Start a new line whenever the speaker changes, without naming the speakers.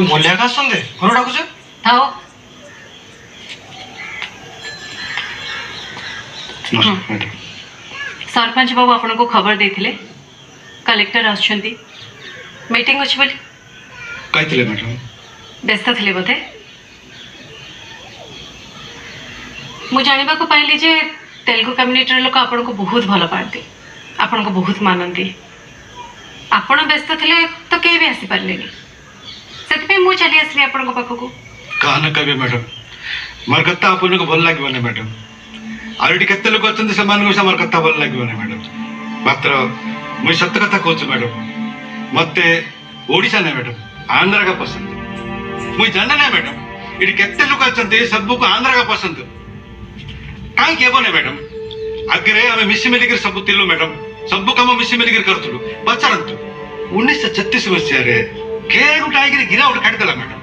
बोलिया का आसंदे घर डाकुछ
थाओ
मैडम
सरपंच बाबू आपन को खबर देथिले कलेक्टर आछंती मीटिंग अछि बोली
कही मैडम
व्यस्त थिले बोधे मु जानिबा को पाइली जे तेलुगु कम्युनिटी लोक आपन को बहुत भल पाती आपन को बहुत मानती आपण व्यस्त थिले तो के भी आसी पारलेनी सेति मु चली आसली आपन को पाखको
कहा न कहे मैडम मोर कथा आपन को भल लागबने मैडम आलरेडी केते लोक अछन से मान को मोर कथा भल लागबने मैडम मात्र मुई सत्य कथा कहूँ मैडम मते ओडिशा नहीं मैडम आंध्र का पसंद मुई जाने ना मैडम इटी केते लोक अछन सब को आंध्र का पसंद कहीं हेबने मैडम आगे आम मिसी मिलिक सब थिलु मैडम सब कम मिसी मिलिक करूँ पचारतु 1936 मसीह गिरा गोटे काटिदेला मैडम।